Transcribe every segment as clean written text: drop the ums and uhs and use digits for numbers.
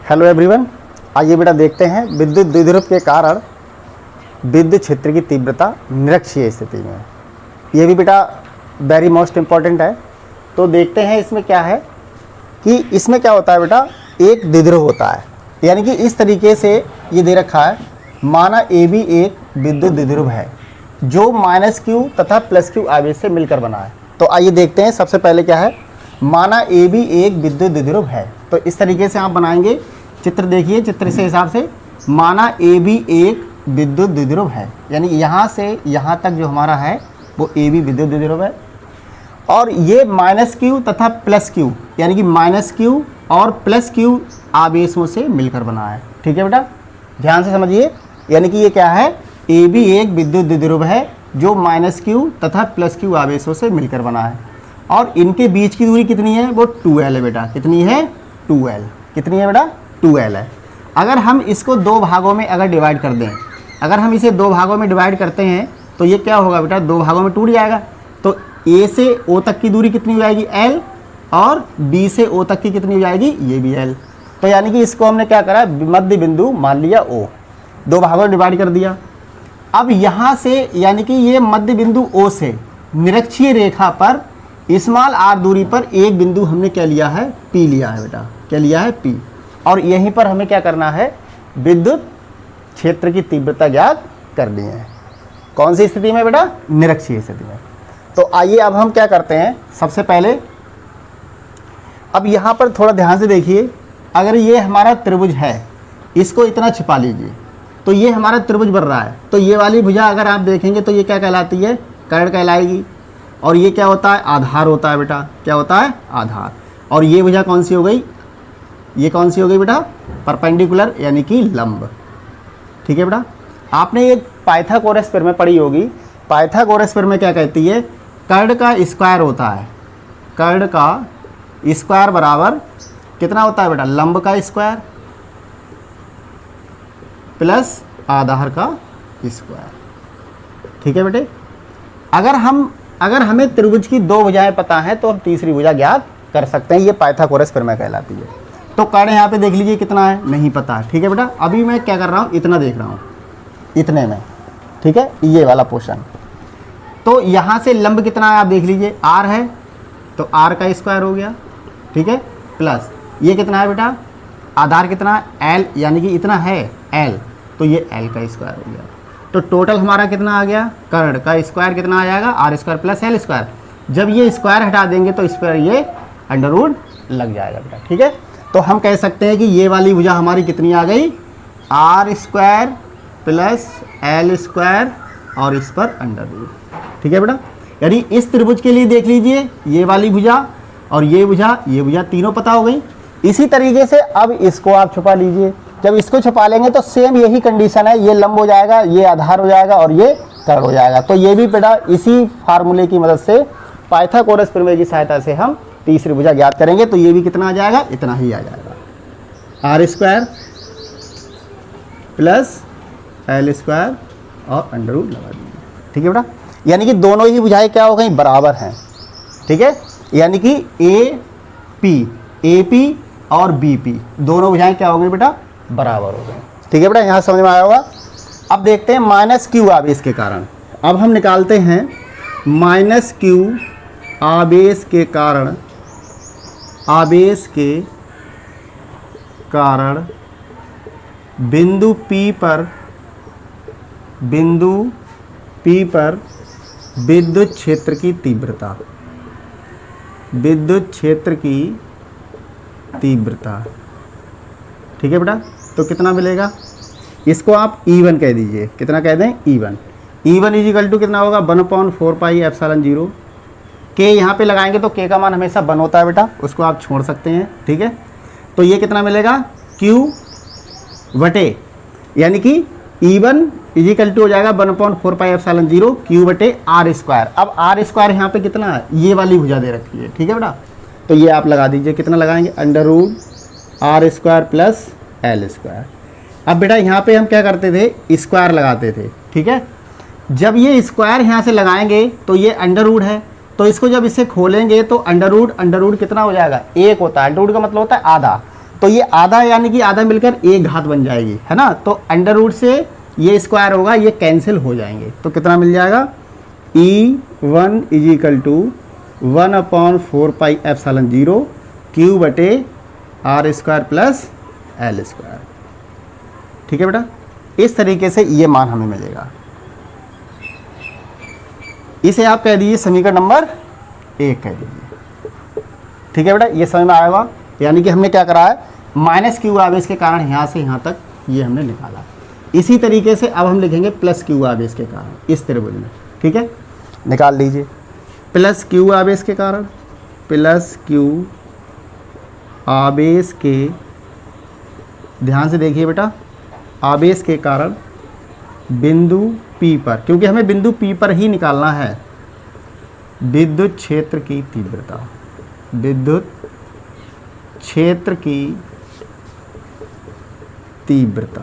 Hello everyone, आइए बेटा देखते हैं विद्युत द्विध्रुव के कारण विद्युत क्षेत्र की तीव्रता निरक्षीय स्थिति में। ये भी बेटा वेरी मोस्ट इम्पॉर्टेंट है। तो देखते हैं इसमें क्या है कि इसमें क्या होता है बेटा, एक द्विध्रुव होता है, यानी कि इस तरीके से ये दे रखा है। माना ए बी एक विद्युत द्विध्रुव है जो -q तथा +q आवेश से मिलकर बना है। तो आइए देखते हैं। सबसे पहले क्या है, माना ए बी एक विद्युत द्विध्रुव है, तो इस तरीके से आप बनाएंगे चित्र। देखिए चित्र से हिसाब से, माना ए बी एक विद्युत द्विध्रुव है, यानी यहाँ से यहाँ तक जो हमारा है वो ए बी विद्युत द्विध्रुव है, और ये -q तथा +q यानी कि -q और +q आवेशों से मिलकर बना है। ठीक है बेटा, ध्यान से समझिए। यानी कि ये क्या है, ए बी एक विद्युत द्विध्रुव है जो -q तथा +q आवेशों से मिलकर बना है, और इनके बीच की दूरी कितनी है, वो 2l है बेटा। कितनी है, 2l। कितनी है बेटा, 2l है। अगर हम इसको दो भागों में अगर डिवाइड कर दें, अगर हम इसे दो भागों में डिवाइड करते हैं तो ये क्या होगा बेटा, दो भागों में टूट जाएगा। तो a से o तक की दूरी कितनी हो जाएगी, l, और b से o तक की कितनी हो जाएगी, ये भी l। तो यानी कि इसको हमने क्या करा, मध्य बिंदु मान लिया o, दो भागों में डिवाइड कर दिया। अब यहाँ से यानी कि ये मध्य बिंदु o से निरक्षीय रेखा पर स्मॉल r दूरी पर एक बिंदु हमने क्या लिया है, P लिया है बेटा। क्या लिया है, P। और यहीं पर हमें क्या करना है, विद्युत क्षेत्र की तीव्रता ज्ञात करनी है। कौन सी स्थिति में बेटा, निरक्षीय स्थिति में। तो आइए अब हम क्या करते हैं, सबसे पहले अब यहाँ पर थोड़ा ध्यान से देखिए। अगर ये हमारा त्रिभुज है, इसको इतना छिपा लीजिए, तो ये हमारा त्रिभुज बन रहा है। तो ये वाली भुजा अगर आप देखेंगे तो ये क्या कहलाती है, कर्ण कहलाएगी। और ये क्या होता है, आधार होता है बेटा। क्या होता है, आधार। और ये भुजा कौन सी हो गई, ये कौन सी हो गई बेटा, परपेंडिकुलर यानी कि लंब। ठीक है बेटा, आपने ये पाइथागोरस प्रमेय पढ़ी होगी। पाइथागोरस प्रमेय क्या कहती है, कर्ण का स्क्वायर होता है, कर्ण का स्क्वायर बराबर कितना होता है बेटा, लंब का स्क्वायर प्लस आधार का स्क्वायर। ठीक है बेटे, अगर हमें त्रिभुज की दो भुजाएं पता है तो हम तीसरी भुजा ज्ञात कर सकते हैं। ये पाइथागोरस प्रमेय कहलाती है। तो कर्ण यहाँ पे देख लीजिए कितना है, नहीं पता है। ठीक है बेटा, अभी मैं क्या कर रहा हूँ, इतना देख रहा हूँ, इतने में। ठीक है, ये वाला पोर्शन। तो यहाँ से लंब कितना है आप देख लीजिए, r है, तो r का स्क्वायर हो गया। ठीक है, प्लस ये कितना है बेटा, आधार कितना है, l, यानी कि इतना है l, तो ये l का स्क्वायर हो गया। तो टोटल हमारा कितना आ गया, कर्ण का स्क्वायर कितना आ जाएगा, r square plus l square. जब ये स्क्वायर हटा देंगे तो इस पर ये अंडर रूट लग जाएगा बेटा। ठीक है, तो हम कह सकते हैं कि ये वाली भुजा हमारी कितनी आ गई, r square plus l square और इस पर अंडर रूट। ठीक है बेटा, यानी इस त्रिभुज के लिए देख लीजिए ये वाली भुजा और ये भुजा तीनों पता हो गई। इसी तरीके से अब इसको आप छुपा लीजिए। जब इसको छुपा लेंगे तो सेम यही कंडीशन है, ये लंब हो जाएगा, ये आधार हो जाएगा और ये कर्ण हो जाएगा। तो ये भी बेटा इसी फार्मूले की मदद से, पाइथागोरस प्रमेय की सहायता से हम तीसरी भुजा ज्ञात करेंगे। तो ये भी कितना आ जाएगा, इतना ही आ जाएगा, r square plus l square और अंडर रूट लगा दीजिए। ठीक है बेटा, यानी कि दोनों ही भुजाएं क्या हो गई, बराबर हैं। ठीक है, यानी कि AP और BP दोनों भुजाएं क्या हो गई बेटा, बराबर हो गई। ठीक है बेटा, यहाँ समझ में आया होगा। अब देखते हैं -q आवेश के कारण। अब हम निकालते हैं -q आवेश के कारण बिंदु P पर विद्युत क्षेत्र की तीव्रता, विद्युत क्षेत्र की तीव्रता। ठीक है बेटा, तो कितना मिलेगा, इसको आप E1 कह दीजिए। कितना कह दें, E1 इजिकल टू कितना होगा, 1/4πε0। K यहाँ पे लगाएंगे तो K का मान हमेशा 1 होता है बेटा, उसको आप छोड़ सकते हैं। ठीक है, तो ये कितना मिलेगा, Q बटे, यानी कि E1 इजिकल टू हो जाएगा 1/4πε0 Q बटे r स्क्वायर। अब r स्क्वायर यहाँ पे कितना है, ये वाली भुजा दे रखी है। ठीक है बेटा, तो ये आप लगा दीजिए। कितना लगाएंगे, under root r square plus l square. अब बेटा यहाँ पे हम क्या करते थे, स्क्वायर लगाते थे। ठीक है, जब ये स्क्वायर यहाँ से लगाएंगे तो ये अंडर रूट है, तो इसको जब इसे खोलेंगे तो अंडर रूट कितना हो जाएगा, 1 होता है। अंडर रूट का मतलब होता है आधा। तो ये आधा यानी कि आधा मिलकर एक घात बन जाएगी, है ना। तो अंडर रूट से ये स्क्वायर होगा, ये कैंसिल हो जाएंगे, तो कितना मिल जाएगा E1 is equal to 1/4πε0 q बटे r square plus l square. ठीक है बेटा, इस तरीके से ये मान हमें मिलेगा। इसे आप कह दीजिए समीकरण नंबर 1 कह दीजिए। ठीक है बेटा, ये समझ में आया होगा। यानी कि हमने क्या करा है, माइनस क्यू आवेश के कारण यहाँ से यहाँ तक ये हमने निकाला। इसी तरीके से अब हम लिखेंगे प्लस क्यू आवेश के कारण इस त्रिभुज में। ठीक है, निकाल लीजिए। प्लस क्यू आवेश के कारण, प्लस क्यू आवेश के, ध्यान से देखिए बेटा, आवेश के कारण बिंदु P पर, क्योंकि हमें बिंदु P पर ही निकालना है, विद्युत क्षेत्र की तीव्रता, विद्युत क्षेत्र की तीव्रता।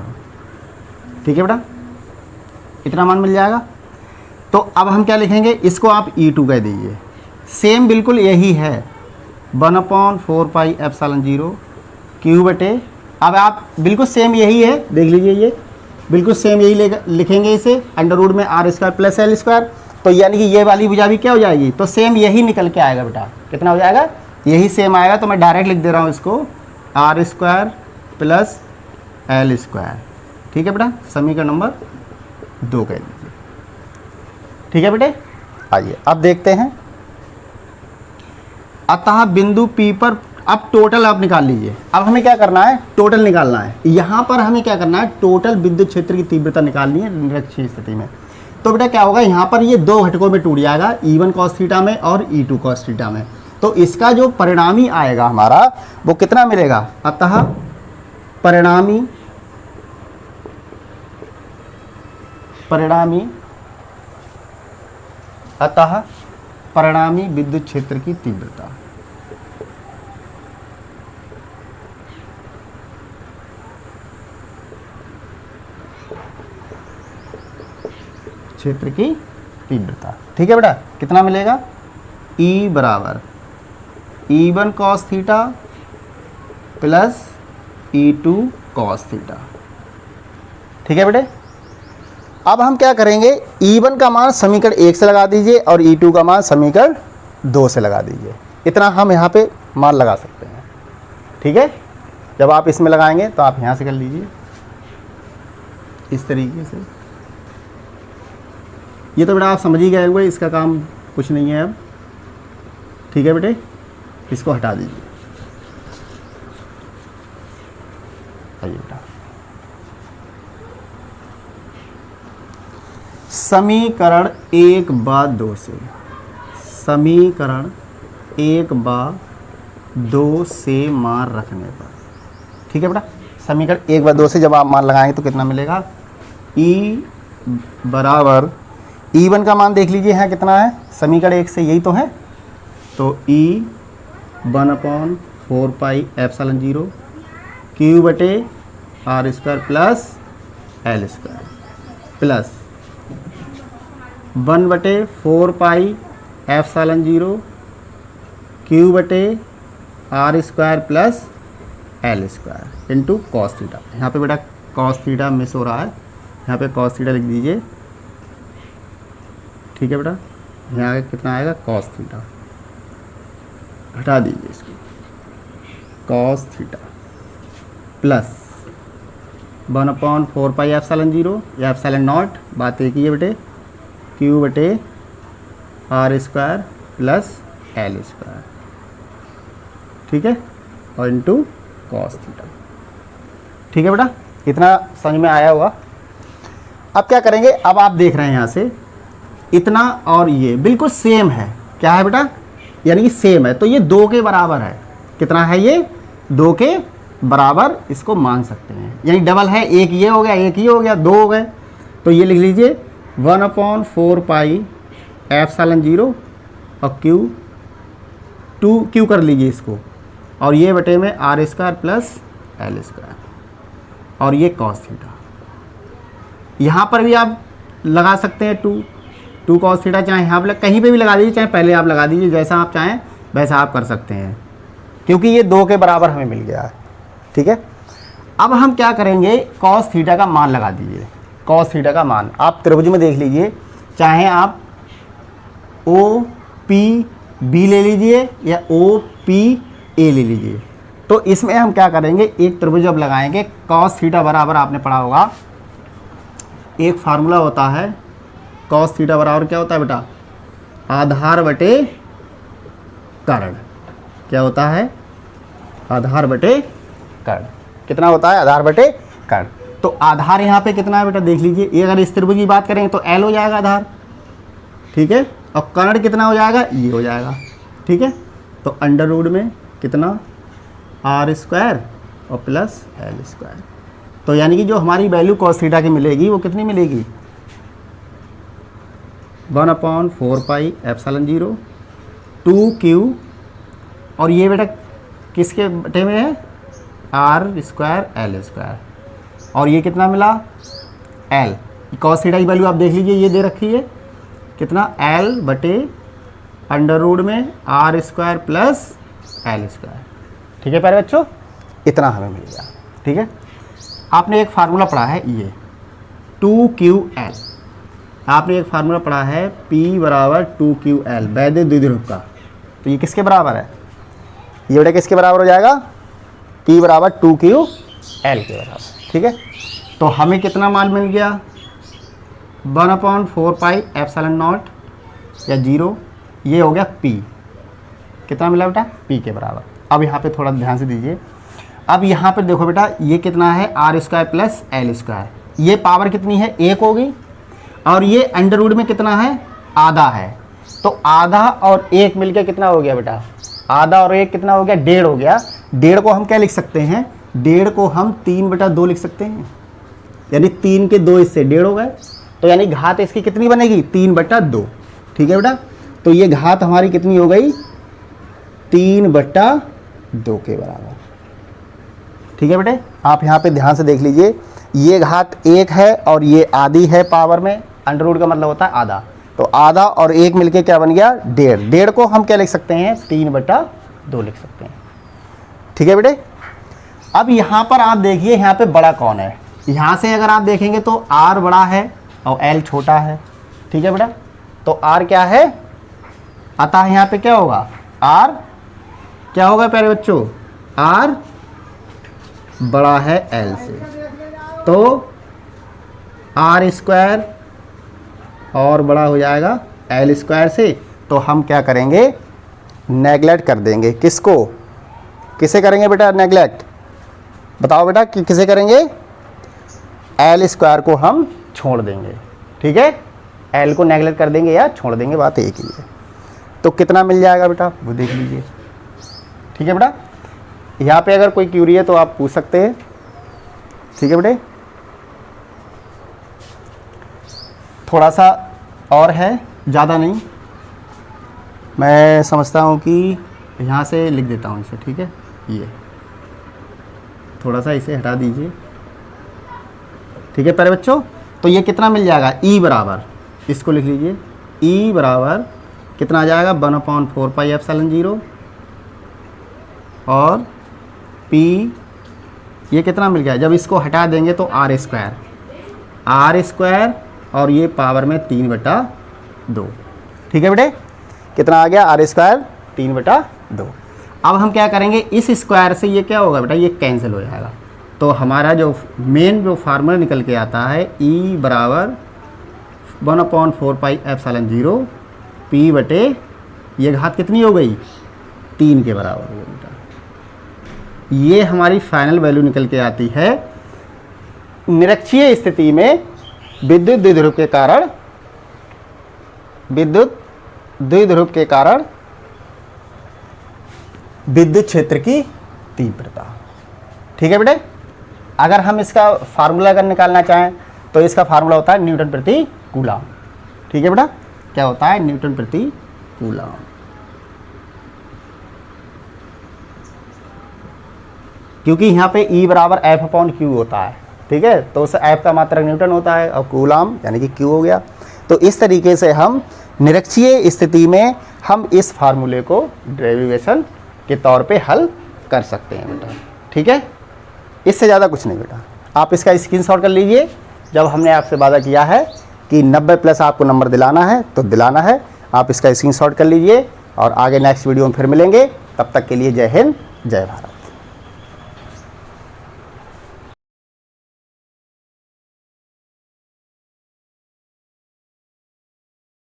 ठीक है बेटा, इतना मान मिल जाएगा। तो अब हम क्या लिखेंगे, इसको आप E2 कह दीजिए। सेम बिल्कुल यही है, 1/4πε0 क्यू बटे, अब आप बिल्कुल सेम यही है, देख लीजिए, ये बिल्कुल सेम यही लिखेंगे इसे, अंडर रूट में r square plus l square. तो यानी कि ये वाली भुजा भी क्या हो जाएगी, तो सेम यही निकल के आएगा बेटा। कितना हो जाएगा, यही सेम आएगा। तो मैं डायरेक्ट लिख दे रहा हूँ इसको, r square plus l square. ठीक है बेटा, समीकरण नंबर 2 कह लीजिए। ठीक है बेटे, आइए अब देखते हैं। अतः बिंदु P पर, अब टोटल आप निकाल लीजिए। अब हमें क्या करना है, टोटल निकालना है। यहाँ पर हमें क्या करना है, टोटल विद्युत क्षेत्र की तीव्रता निकालनी है निरक्षीय स्थिति में। तो बेटा क्या होगा, यहाँ पर ये दो घटकों में टूट जाएगा, E1 cos थीटा में और E2 cos थीटा में। तो इसका जो परिणामी आएगा हमारा, वो कितना मिलेगा, अतः परिणामी विद्युत क्षेत्र की तीव्रता, क्षेत्र की तीव्रता। ठीक है बेटा, कितना मिलेगा, E बराबर E1 cos theta plus E2 cos theta. ठीक है बेटे, अब हम क्या करेंगे, E1 का मान समीकरण 1 से लगा दीजिए और E2 का मान समीकरण 2 से लगा दीजिए। इतना हम यहाँ पे मान लगा सकते हैं। ठीक है, जब आप इसमें लगाएंगे तो आप यहाँ से कर लीजिए इस तरीके से। ये तो बेटा आप समझ ही गए होंगे, इसका काम कुछ नहीं है अब। ठीक है बेटे, इसको हटा दीजिए। आइए बेटा, समीकरण 1/2 से, समीकरण 1/2 से मान रखने पर। ठीक है बेटा, समीकरण 1/2 से जब आप मान लगाएंगे तो कितना मिलेगा, E बराबर, E1 का मान देख लीजिए यहाँ कितना है, समीकरण 1 से यही तो है। तो E 1/4πε0 क्यू बटे r square plus l square plus 1/4πε0 q बटे r square plus l square into cos theta. यहाँ पे बेटा कॉस थीटा मिस हो रहा है, यहाँ पे कॉस थीटा लिख दीजिए। ठीक है बेटा, यहाँ कितना आएगा, कॉस थीटा, हटा दीजिए इसको, कॉस थीटा प्लस 1/4πε0 या एप्सिलॉन नॉट, बात एक ही है बेटे, क्यू बटे r square plus l square. ठीक है, और इंटू कॉस थीटा। ठीक है बेटा, इतना समझ में आया होगा। अब क्या करेंगे, अब आप देख रहे हैं यहाँ से इतना और ये बिल्कुल सेम है। क्या है बेटा, यानी कि सेम है, तो ये 2 के बराबर है। कितना है ये, 2 के बराबर इसको मान सकते हैं, यानी डबल है, एक ये हो गया, एक ये हो गया, 2 हो गए। तो ये लिख लीजिए 1/4πε0 और क्यू कर लीजिए इसको, और ये बटे में r square plus l square, और ये कॉस थीटा। यहाँ पर भी आप लगा सकते हैं 2 कॉस थीटा, चाहे यहाँ पर कहीं पे भी लगा दीजिए, चाहे पहले आप लगा दीजिए, जैसा आप चाहें वैसा आप कर सकते हैं, क्योंकि ये 2 के बराबर हमें मिल गया है। ठीक है। अब हम क्या करेंगे, कॉस थीटा का मान लगा दीजिए। कॉस थीटा का मान आप त्रिभुज में देख लीजिए, चाहे आप ओ पी बी ले लीजिए या ओ पी ए ले लीजिए। तो इसमें हम क्या करेंगे, एक त्रिभुज अब लगाएंगे। कॉस थीटा बराबर आपने पढ़ा होगा, एक फार्मूला होता है कॉस थीटा बराबर क्या होता है बेटा, आधार बटे कर्ण। क्या होता है, आधार बटे कर्ण। कितना होता है, आधार बटे कर्ण। तो आधार यहाँ पे कितना है बेटा, देख लीजिए। ये अगर इस त्रिभुज की बात करेंगे तो L हो जाएगा आधार, ठीक है। और कर्ण कितना हो जाएगा, ये हो जाएगा, ठीक है। तो अंडर रूट में कितना, आर स्क्वायर और प्लस एल स्क्वायर। तो यानी कि जो हमारी वैल्यू कॉस थीटा की मिलेगी वो कितनी मिलेगी, 1/4 पाई एप्सिलॉन 0 2q, और ये बेटा किसके बटे में है, आर स्क्वायर एल स्क्वायर। और ये कितना मिला, एल। कॉस थीटा की वैल्यू आप देख लीजिए, ये दे रखी है कितना, एल बटे अंडर रूट में r square plus l square, ठीक है प्यारे बच्चों। इतना हमें मिल गया, ठीक है। आपने एक फार्मूला पढ़ा है ये 2ql, आपने एक फार्मूला पढ़ा है P बराबर 2ql, वैद्य द्विध्रुव का। तो ये किसके बराबर है, ये बेटा किसके बराबर हो जाएगा, P बराबर 2ql के बराबर, ठीक है। तो हमें कितना मान मिल गया, 1/4 पाई एप्सिलॉन नॉट या 0, ये हो गया P। कितना मिला बेटा, P के बराबर। अब यहाँ पे थोड़ा ध्यान से दीजिए। अब यहाँ पे देखो बेटा, ये कितना है, r square plus l square. ये पावर कितनी है, 1 होगी, और ये अंडर रूट में कितना है, आधा है। तो आधा और 1 मिलकर कितना हो गया बेटा, आधा और 1 कितना हो गया, 1.5 हो गया। 1.5 को हम क्या लिख सकते हैं, 1.5 को हम 3/2 लिख सकते हैं, यानी 3 के 2 इससे 1.5 हो गए। तो यानी घात इसकी कितनी बनेगी, 3/2, ठीक है बेटा। तो ये घात हमारी कितनी हो गई, 3/2 के बराबर, ठीक है बेटे। आप यहाँ पे ध्यान से देख लीजिए, ये घात 1 है और ये आधी है पावर में, अंडर रूट का मतलब होता है आधा। तो आधा और 1 मिलके क्या बन गया, 1.5। 1.5 को हम क्या लिख सकते हैं, 3/2 लिख सकते हैं, ठीक है बेटे। अब यहाँ पर आप देखिए, यहाँ पे बड़ा कौन है, यहाँ से अगर आप देखेंगे तो R बड़ा है और L छोटा है, ठीक है बेटा। तो R क्या है, अतः यहाँ पे क्या होगा, R क्या होगा प्यारे बच्चों, R बड़ा है L से, तो R स्क्वायर और बड़ा हो जाएगा L स्क्वायर से। तो हम क्या करेंगे, नेगलेक्ट कर देंगे, किसको, किसे करेंगे बेटा नेगलेक्ट, बताओ बेटा कि किसे करेंगे, L स्क्वायर को हम छोड़ देंगे, ठीक है। L को नेगलेक्ट कर देंगे या छोड़ देंगे, बात एक ही है। तो कितना मिल जाएगा बेटा, वो देख लीजिए, ठीक है बेटा। यहाँ पे अगर कोई क्यूरी है तो आप पूछ सकते हैं, ठीक है बेटे। थोड़ा सा और है, ज़्यादा नहीं, मैं समझता हूँ कि यहाँ से लिख देता हूँ इसे, ठीक है। ये थोड़ा सा इसे हटा दीजिए, ठीक है प्यारे बच्चों। तो ये कितना मिल जाएगा, E बराबर, इसको लिख लीजिए, E बराबर कितना आ जाएगा, 1/4 पाई एप्सिलॉन 0 और P, ये कितना मिल गया, जब इसको हटा देंगे तो R स्क्वायर और ये पावर में 3/2, ठीक है बेटे। कितना आ गया, R स्क्वायर 3/2। अब हम क्या करेंगे, इस स्क्वायर से ये क्या होगा बेटा, ये कैंसिल हो जाएगा। तो हमारा जो मेन जो फार्मूला निकल के आता है, E बराबर 1/4 पाई एप्सिलॉन 0 P बटे, ये घात कितनी हो गई, 3 के बराबर हो गई बेटा। ये हमारी फाइनल वैल्यू निकल के आती है। निरक्षीय स्थिति में विद्युत द्विध्रुव के कारण, विद्युत द्विध्रुव के कारण विद्युत क्षेत्र की तीव्रता, ठीक है बेटे। अगर हम इसका फार्मूला अगर निकालना चाहें तो इसका फार्मूला होता है न्यूटन प्रति कूलम, ठीक है बेटा। क्या होता है, न्यूटन प्रति कूलम। क्योंकि यहाँ पे E बराबर F/Q होता है, ठीक है। तो उस F का मात्रक न्यूटन होता है और कूलम यानी कि Q हो गया। तो इस तरीके से हम निरक्षीय स्थिति में हम इस फार्मूले को डेरिवेशन के तौर पे हल कर सकते हैं बेटा, ठीक है। इससे ज़्यादा कुछ नहीं बेटा। आप इसका स्क्रीनशॉट कर लीजिए। जब हमने आपसे वादा किया है कि 90+ आपको नंबर दिलाना है तो दिलाना है। आप इसका स्क्रीनशॉट कर लीजिए और आगे नेक्स्ट वीडियो में फिर मिलेंगे। तब तक के लिए जय हिंद, जय भारत।